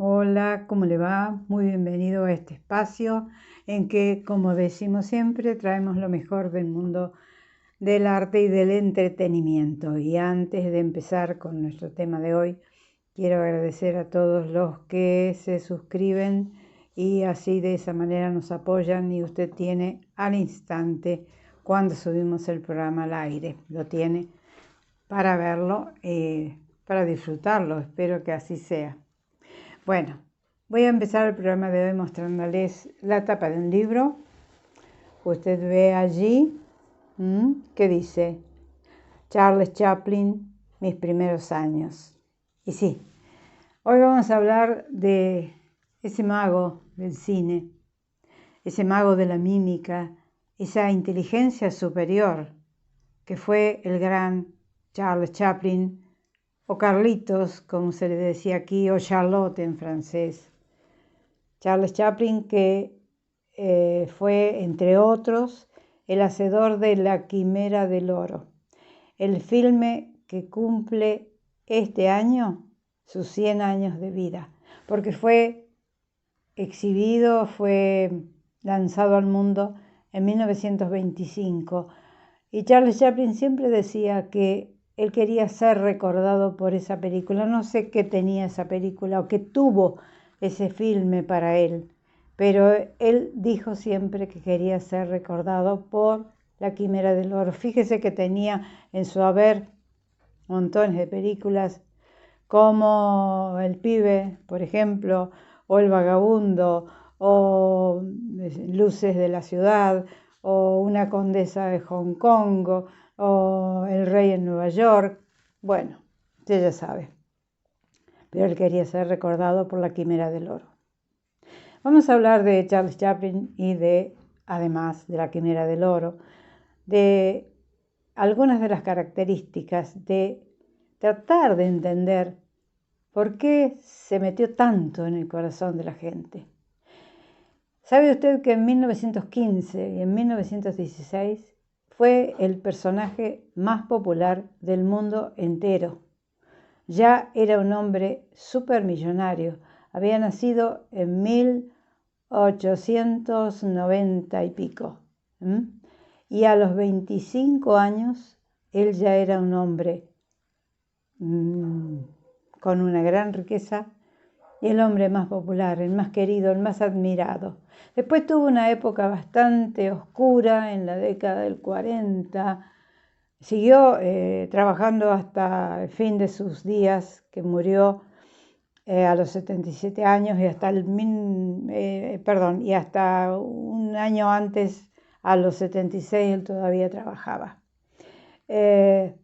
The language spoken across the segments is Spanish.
Hola, ¿cómo le va? Muy bienvenido a este espacio en que, como decimos siempre, traemos lo mejor del mundo del arte y del entretenimiento. Y antes de empezar con nuestro tema de hoy, quiero agradecer a todos los que se suscriben y así de esa manera nos apoyan y usted tiene al instante cuando subimos el programa al aire. Lo tiene para verlo, para disfrutarlo. Espero que así sea. Bueno, voy a empezar el programa de hoy mostrándoles la tapa de un libro. Usted ve allí que dice Charles Chaplin, mis primeros años. Y sí, hoy vamos a hablar de ese mago del cine, ese mago de la mímica, esa inteligencia superior que fue el gran Charles Chaplin, o Carlitos, como se le decía aquí, o Charlotte en francés. Charles Chaplin, que fue, entre otros, el hacedor de La Quimera del Oro, el filme que cumple este año sus 100 años de vida, porque fue exhibido, fue lanzado al mundo en 1925. Y Charles Chaplin siempre decía que él quería ser recordado por esa película. No sé qué tenía esa película o qué tuvo ese filme para él, pero él dijo siempre que quería ser recordado por La Quimera del Oro. Fíjese que tenía en su haber montones de películas como El Pibe, por ejemplo, o El Vagabundo, o Luces de la Ciudad, o Una Condesa de Hong Kong, o El Rey en Nueva York. Bueno, usted ya sabe. Pero él quería ser recordado por La Quimera del Oro. Vamos a hablar de Charles Chaplin y además de La Quimera del Oro, de algunas de las características de tratar de entender por qué se metió tanto en el corazón de la gente. ¿Sabe usted que en 1915 y en 1916 fue el personaje más popular del mundo entero? Ya era un hombre supermillonario. Había nacido en 1890 y pico. Y a los 25 años, él ya era un hombre con una gran riqueza y el hombre más popular, el más querido, el más admirado. Después tuvo una época bastante oscura en la década del 40. Siguió trabajando hasta el fin de sus días, que murió a los 77 años y hasta y hasta un año antes, a los 76, él todavía trabajaba. Le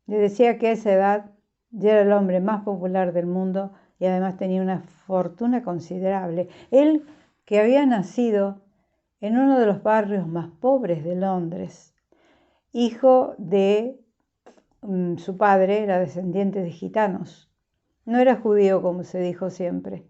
decía que a esa edad ya era el hombre más popular del mundo y además tenía una fortuna considerable. Él, que había nacido en uno de los barrios más pobres de Londres, hijo de su padre, era descendiente de gitanos. No era judío, como se dijo siempre,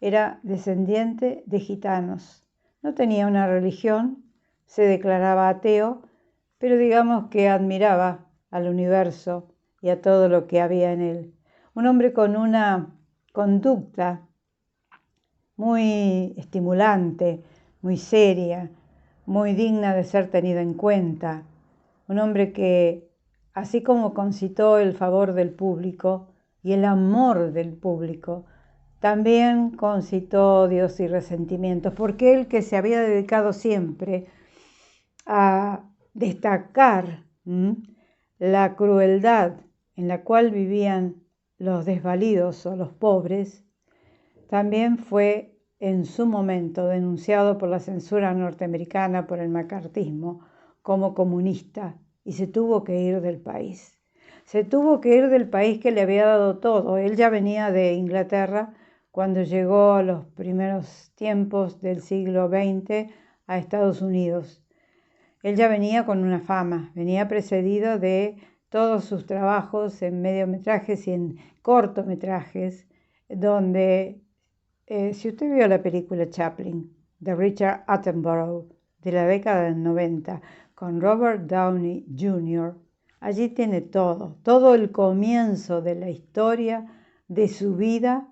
era descendiente de gitanos. No tenía una religión, se declaraba ateo, pero digamos que admiraba al universo y a todo lo que había en él. Un hombre con una conducta muy estimulante, muy seria, muy digna de ser tenido en cuenta. Un hombre que, así como concitó el favor del público y el amor del público, también concitó odios y resentimientos, porque él, que se había dedicado siempre a destacar la crueldad en la cual vivían los desvalidos o los pobres, también fue en su momento denunciado por la censura norteamericana por el macartismo como comunista y se tuvo que ir del país. Se tuvo que ir del país que le había dado todo. Él ya venía de Inglaterra cuando llegó a los primeros tiempos del siglo XX a Estados Unidos. Él ya venía con una fama, venía precedido de todos sus trabajos en mediometrajes y en cortometrajes, donde, si usted vio la película Chaplin, de Richard Attenborough, de la década del 90, con Robert Downey Jr., allí tiene todo el comienzo de la historia de su vida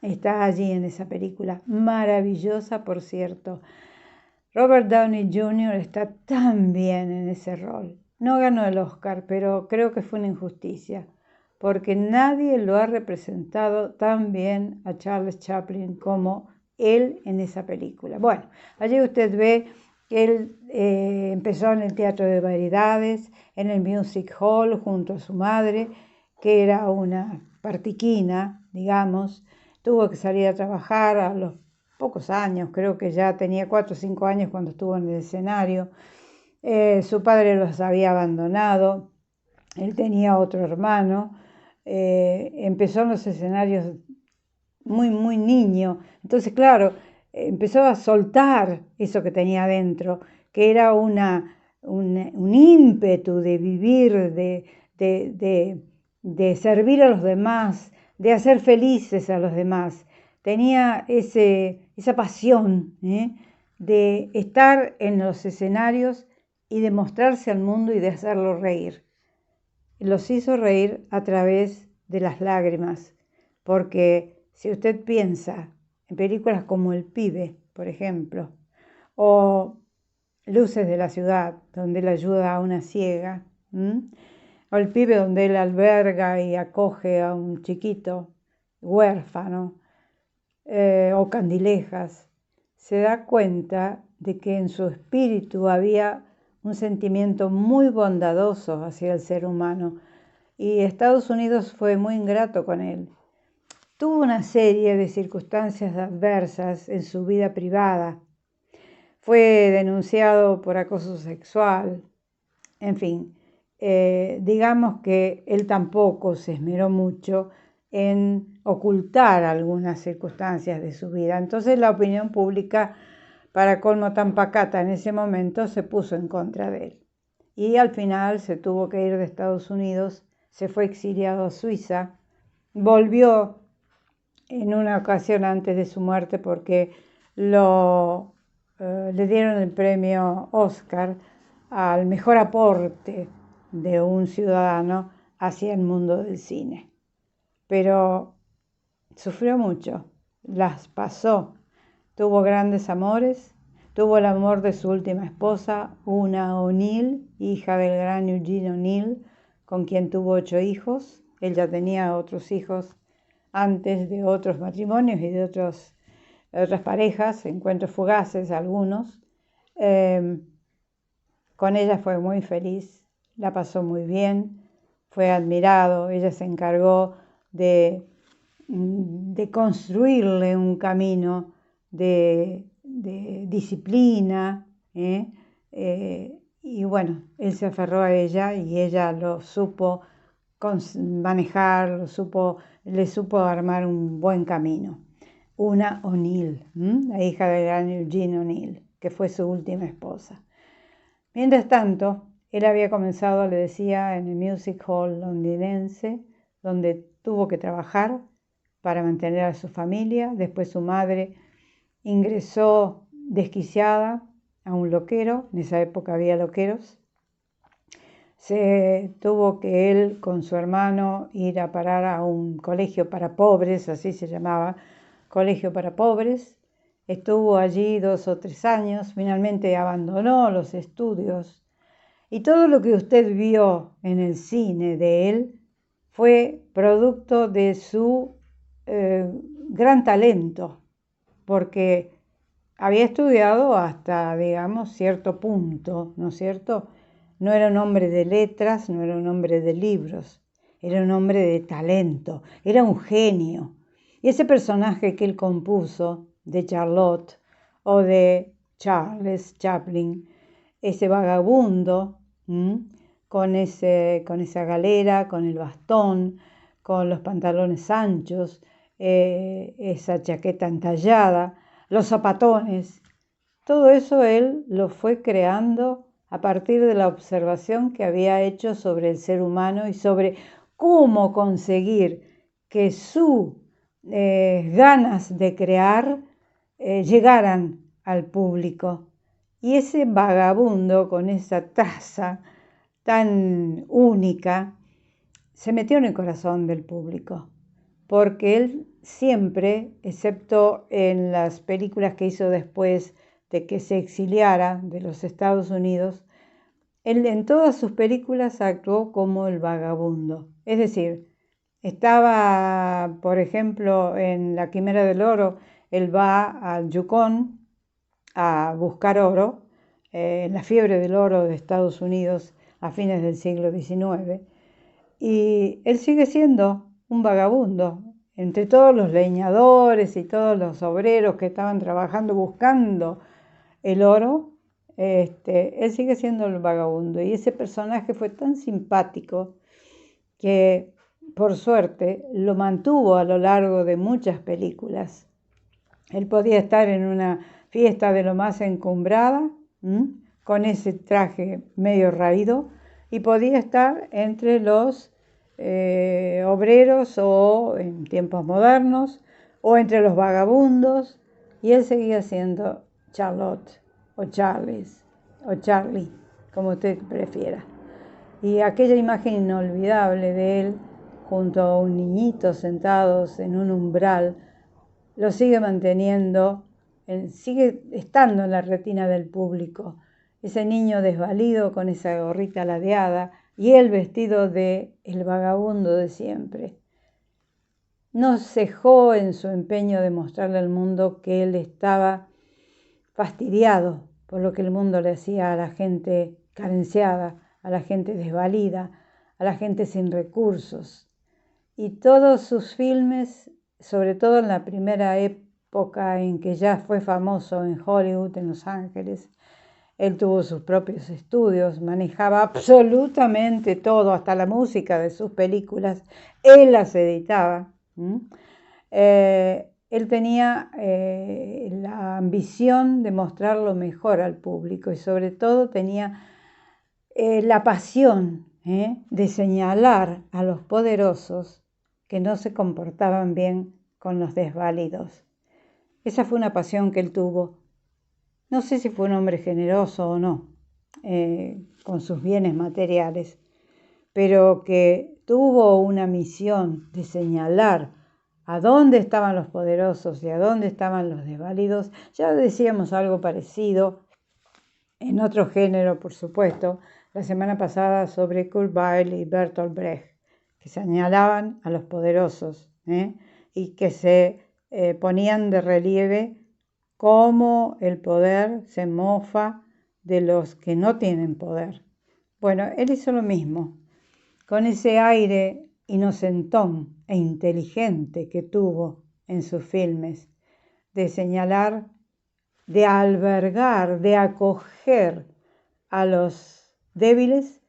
está allí en esa película, maravillosa por cierto. Robert Downey Jr. está tan bien en ese rol. No ganó el Oscar, pero creo que fue una injusticia, porque nadie lo ha representado tan bien a Charles Chaplin como él en esa película. Bueno, allí usted ve que él empezó en el Teatro de Variedades, en el Music Hall junto a su madre, que era una partiquina, digamos. Tuvo que salir a trabajar a los pocos años, creo que ya tenía 4 o 5 años cuando estuvo en el escenario. Su padre los había abandonado, él tenía otro hermano, empezó en los escenarios muy niño, entonces claro, empezó a soltar eso que tenía adentro, que era un ímpetu de vivir, de servir a los demás, de hacer felices a los demás. Tenía esa pasión de estar en los escenarios y de mostrarse al mundo y de hacerlo reír. Los hizo reír a través de las lágrimas, porque si usted piensa en películas como El Pibe, por ejemplo, o Luces de la Ciudad, donde él ayuda a una ciega, o El Pibe, donde él alberga y acoge a un chiquito huérfano, o Candilejas, se da cuenta de que en su espíritu había un sentimiento muy bondadoso hacia el ser humano, y Estados Unidos fue muy ingrato con él. Tuvo una serie de circunstancias adversas en su vida privada. Fue denunciado por acoso sexual. En fin, digamos que él tampoco se esmeró mucho en ocultar algunas circunstancias de su vida. Entonces la opinión pública, para colmo tan pacata en ese momento, se puso en contra de él. Y al final se tuvo que ir de Estados Unidos, se fue exiliado a Suiza, volvió en una ocasión antes de su muerte porque le dieron el premio Oscar al mejor aporte de un ciudadano hacia el mundo del cine. Pero sufrió mucho, las pasó, tuvo grandes amores, tuvo el amor de su última esposa, Una O'Neill, hija del gran Eugene O'Neill, con quien tuvo 8 hijos. Él ya tenía otros hijos antes de otros matrimonios y de otras parejas, encuentros fugaces algunos. Con ella fue muy feliz, la pasó muy bien, fue admirado. Ella se encargó de construirle un camino de disciplina, y bueno, él se aferró a ella y ella lo supo manejar, le supo armar un buen camino. Una O'Neill, la hija del gran Eugene O'Neill, que fue su última esposa. Mientras tanto, él había comenzado, le decía, en el Music Hall londinense, donde tuvo que trabajar para mantener a su familia. Después su madre ingresó desquiciada a un loquero, en esa época había loqueros. Se tuvo que él con su hermano ir a parar a un colegio para pobres, así se llamaba, colegio para pobres. Estuvo allí 2 o 3 años, finalmente abandonó los estudios. Y todo lo que usted vio en el cine de él fue producto de su gran talento, porque había estudiado hasta, digamos, cierto punto, ¿no es cierto? No era un hombre de letras, no era un hombre de libros, era un hombre de talento, era un genio. Y ese personaje que él compuso, de Charlotte o de Charles Chaplin, ese vagabundo, con esa galera, con el bastón, con los pantalones anchos, esa chaqueta entallada, los zapatones, todo eso él lo fue creando a partir de la observación que había hecho sobre el ser humano y sobre cómo conseguir que sus ganas de crear llegaran al público. Y ese vagabundo con esa taza tan única se metió en el corazón del público, porque él siempre, excepto en las películas que hizo después de que se exiliara de los Estados Unidos, él en todas sus películas actuó como el vagabundo. Es decir, estaba, por ejemplo, en La Quimera del Oro, él va al Yukón a buscar oro, en la fiebre del oro de Estados Unidos a fines del siglo XIX, y él sigue siendo un vagabundo. Entre todos los leñadores y todos los obreros que estaban trabajando buscando el oro, él sigue siendo el vagabundo. Y ese personaje fue tan simpático que, por suerte, lo mantuvo a lo largo de muchas películas. Él podía estar en una fiesta de lo más encumbrada, con ese traje medio raído, y podía estar entre los obreros o en tiempos modernos, o entre los vagabundos, y él seguía siendo Charlotte, o Charlie, como usted prefiera. Y aquella imagen inolvidable de él junto a un niñito sentados en un umbral lo sigue manteniendo, sigue estando en la retina del público. Ese niño desvalido con esa gorrita ladeada y él vestido de el vagabundo de siempre. No cejó en su empeño de mostrarle al mundo que él estaba fastidiado por lo que el mundo le hacía a la gente carenciada, a la gente desvalida, a la gente sin recursos. Y todos sus filmes, sobre todo en la primera época en que ya fue famoso en Hollywood, en Los Ángeles, él tuvo sus propios estudios, manejaba absolutamente todo, hasta la música de sus películas, él las editaba. Él tenía la ambición de mostrar lo mejor al público y sobre todo tenía la pasión de señalar a los poderosos que no se comportaban bien con los desválidos. Esa fue una pasión que él tuvo. No sé si fue un hombre generoso o no, con sus bienes materiales, pero que tuvo una misión de señalar a dónde estaban los poderosos y a dónde estaban los desválidos. Ya decíamos algo parecido en otro género, por supuesto, la semana pasada sobre Kurt Weill y Bertolt Brecht, que señalaban a los poderosos y que se ponían de relieve cómo el poder se mofa de los que no tienen poder. Bueno, él hizo lo mismo, con ese aire inocentón e inteligente que tuvo en sus filmes, de señalar, de albergar, de acoger a los débiles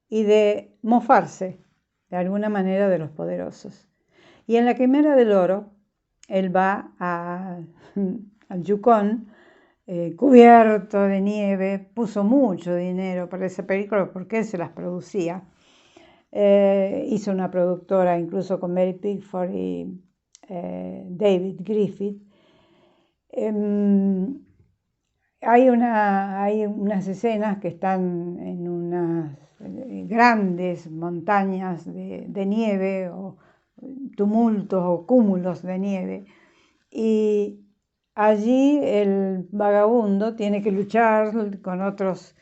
y de mofarse de alguna manera de los poderosos. Y en La Quimera del Oro, él va al Yukón, cubierto de nieve, puso mucho dinero para esa película porque él se las producía. Hizo una productora incluso con Mary Pickford y David Griffith. Hay unas escenas que están en unas grandes montañas de nieve o tumultos o cúmulos de nieve, y allí el vagabundo tiene que luchar con otros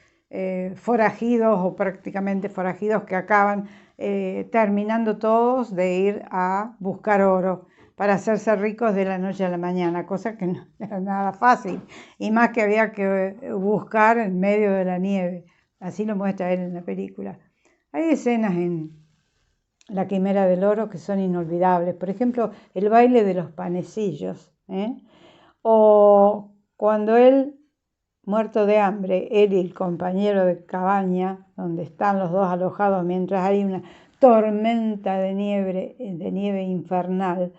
forajidos o prácticamente forajidos que acaban terminando todos de ir a buscar oro para hacerse ricos de la noche a la mañana, cosa que no era nada fácil, y más que había que buscar en medio de la nieve. Así lo muestra él en la película. Hay escenas en La Quimera del Oro que son inolvidables. Por ejemplo, el baile de los panecillos, o cuando él, muerto de hambre, él y el compañero de cabaña, donde están los dos alojados mientras hay una tormenta de nieve infernal,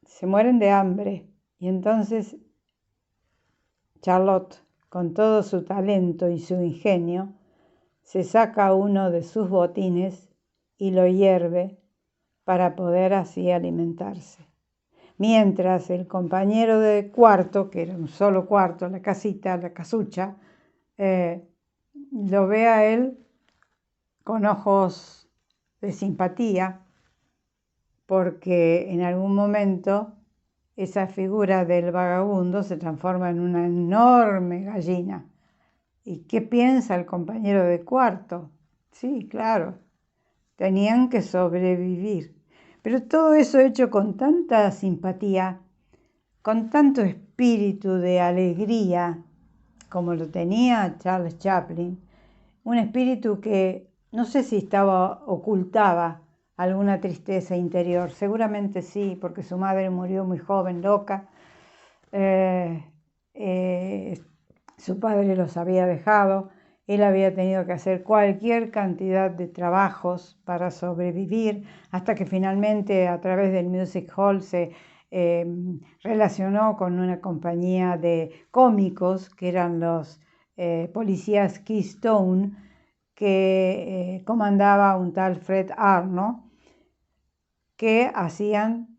se mueren de hambre. Y entonces Charlotte, con todo su talento y su ingenio, se saca uno de sus botines y lo hierve para poder así alimentarse. Mientras el compañero de cuarto, que era un solo cuarto, la casita, la casucha, lo ve a él con ojos de simpatía, porque en algún momento esa figura del vagabundo se transforma en una enorme gallina. ¿Y qué piensa el compañero de cuarto? Sí, claro, tenían que sobrevivir. Pero todo eso hecho con tanta simpatía, con tanto espíritu de alegría, como lo tenía Charles Chaplin, un espíritu que no sé si ocultaba alguna tristeza interior, seguramente sí, porque su madre murió muy joven, loca, eh, eh, su padre los había dejado, él había tenido que hacer cualquier cantidad de trabajos para sobrevivir, hasta que finalmente a través del Music Hall se relacionó con una compañía de cómicos que eran los policías Keystone, que comandaba un tal Fred Arno, que hacían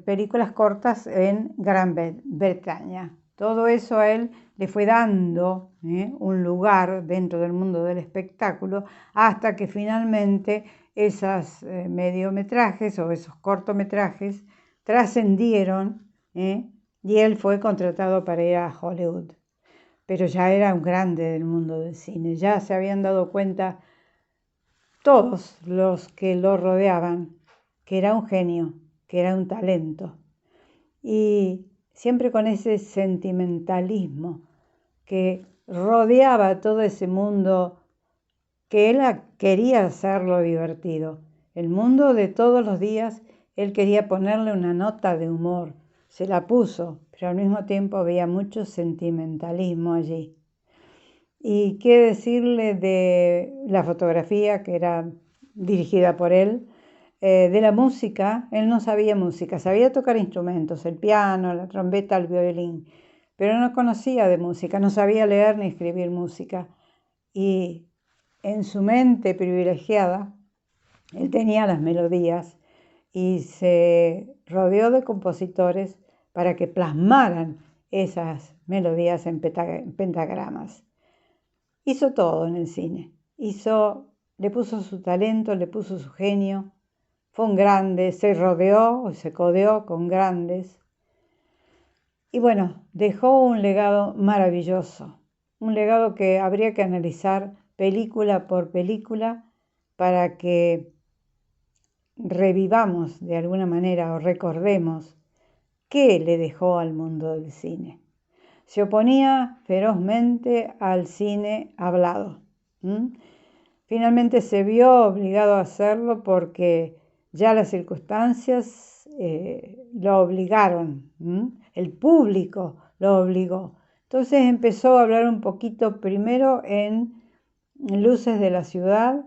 películas cortas en Gran Bretaña. Todo eso a él le fue dando un lugar dentro del mundo del espectáculo, hasta que finalmente esos mediometrajes o esos cortometrajes trascendieron, y él fue contratado para ir a Hollywood. Pero ya era un grande del mundo del cine, ya se habían dado cuenta todos los que lo rodeaban que era un genio, que era un talento. Y siempre con ese sentimentalismo que rodeaba todo ese mundo que él quería hacerlo divertido. El mundo de todos los días, él quería ponerle una nota de humor. Se la puso, pero al mismo tiempo había mucho sentimentalismo allí. Y qué decirle de la fotografía, que era dirigida por él, de la música. Él no sabía música, sabía tocar instrumentos, el piano, la trompeta, el violín, pero no conocía de música, no sabía leer ni escribir música. Y en su mente privilegiada, él tenía las melodías y se rodeó de compositores para que plasmaran esas melodías en pentagramas. Hizo todo en el cine, le puso su talento, le puso su genio. Fue un grande, se rodeó o se codeó con grandes. Y bueno, dejó un legado maravilloso, un legado que habría que analizar película por película para que revivamos de alguna manera o recordemos qué le dejó al mundo del cine. Se oponía ferozmente al cine hablado. Finalmente se vio obligado a hacerlo porque ya las circunstancias lo obligaron, el público lo obligó. Entonces empezó a hablar un poquito primero en Luces de la Ciudad,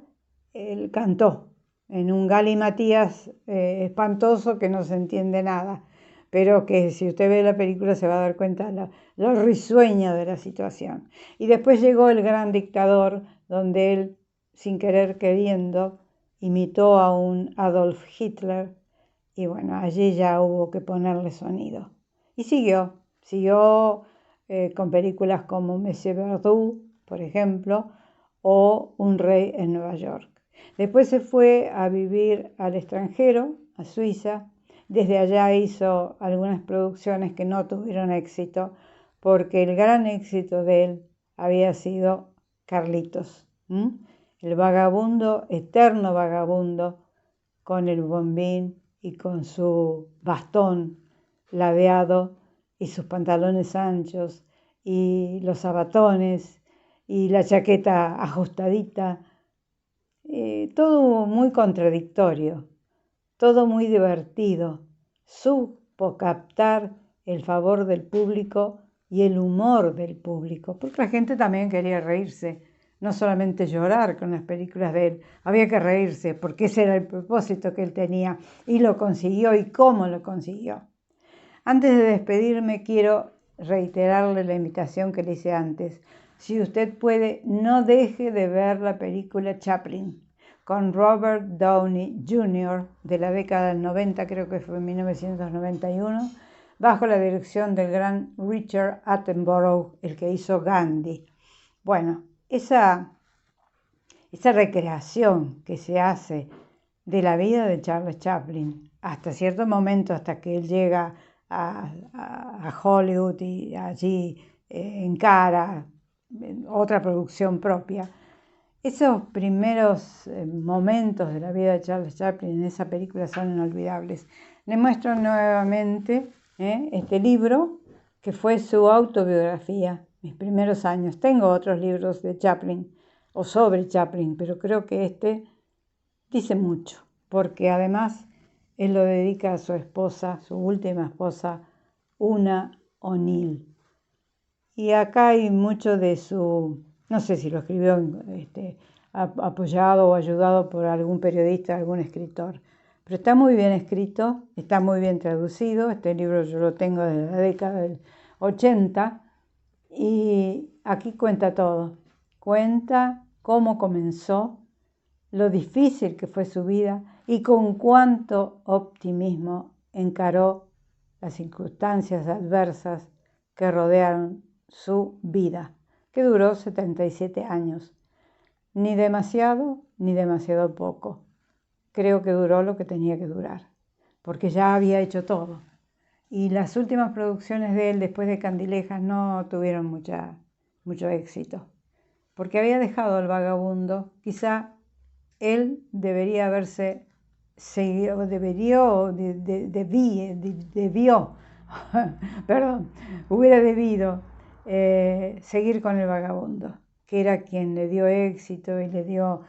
él cantó en un galimatías espantoso que no se entiende nada, pero que si usted ve la película se va a dar cuenta lo risueño de la situación. Y después llegó El Gran Dictador, donde él, sin querer queriendo, imitó a un Adolf Hitler, y bueno, allí ya hubo que ponerle sonido. Y siguió con películas como Monsieur Verdoux, por ejemplo, o Un Rey en Nueva York. Después se fue a vivir al extranjero, a Suiza. Desde allá hizo algunas producciones que no tuvieron éxito, porque el gran éxito de él había sido Carlitos, el vagabundo, eterno vagabundo, con el bombín y con su bastón ladeado y sus pantalones anchos y los zabatones y la chaqueta ajustadita, todo muy contradictorio, todo muy divertido. Supo captar el favor del público y el humor del público, porque la gente también quería reírse, no solamente llorar con las películas de él, había que reírse, porque ese era el propósito que él tenía, y lo consiguió, y cómo lo consiguió. Antes de despedirme, quiero reiterarle la invitación que le hice antes. Si usted puede, no deje de ver la película Chaplin, con Robert Downey Jr. de la década del 90, creo que fue en 1991, bajo la dirección del gran Richard Attenborough, el que hizo Gandhi. Bueno, esa recreación que se hace de la vida de Charles Chaplin hasta cierto momento, hasta que él llega a Hollywood y allí encara otra producción propia. Esos primeros momentos de la vida de Charles Chaplin en esa película son inolvidables. Le muestro nuevamente este libro, que fue su autobiografía, mis primeros años. Tengo otros libros de Chaplin o sobre Chaplin, pero creo que este dice mucho, porque además él lo dedica a su esposa, su última esposa, Una O'Neill. Y acá hay mucho de su, no sé si lo escribió apoyado o ayudado por algún periodista, algún escritor, pero está muy bien escrito, está muy bien traducido. Este libro yo lo tengo desde la década del 80 y aquí cuenta todo. Cuenta cómo comenzó, lo difícil que fue su vida y con cuánto optimismo encaró las circunstancias adversas que rodearon su vida, que duró 77 años. Ni demasiado ni demasiado poco. Creo que duró lo que tenía que durar, porque ya había hecho todo. Y las últimas producciones de él después de Candilejas no tuvieron mucho éxito, porque había dejado al vagabundo. Quizá él debería haberse seguido, hubiera debido seguir con el vagabundo, que era quien le dio éxito y le dio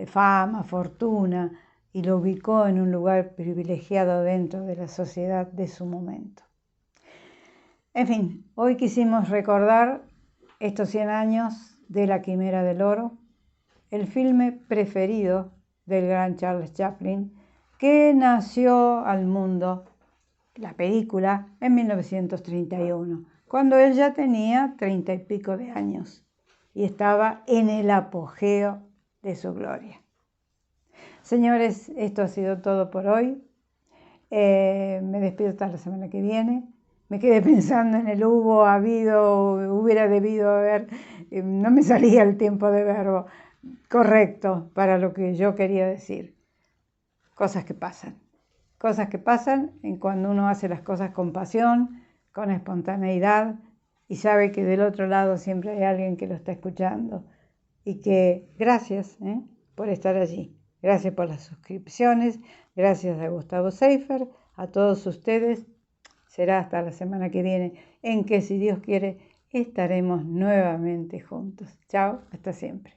fama, fortuna, y lo ubicó en un lugar privilegiado dentro de la sociedad de su momento. En fin, hoy quisimos recordar estos 100 años de La Quimera del Oro, el filme preferido del gran Charles Chaplin, que nació al mundo, la película, en 1931, cuando él ya tenía 30 y pico de años y estaba en el apogeo de su gloria. Señores, esto ha sido todo por hoy. Me despido hasta la semana que viene. Me quedé pensando en el hubiera debido haber, no me salía el tiempo de verbo correcto para lo que yo quería decir. Cosas que pasan en cuando uno hace las cosas con pasión, con espontaneidad y sabe que del otro lado siempre hay alguien que lo está escuchando. Y que gracias por estar allí. Gracias por las suscripciones. Gracias a Gustavo Seifer, a todos ustedes. Será hasta la semana que viene, en que, si Dios quiere, estaremos nuevamente juntos. Chao, hasta siempre.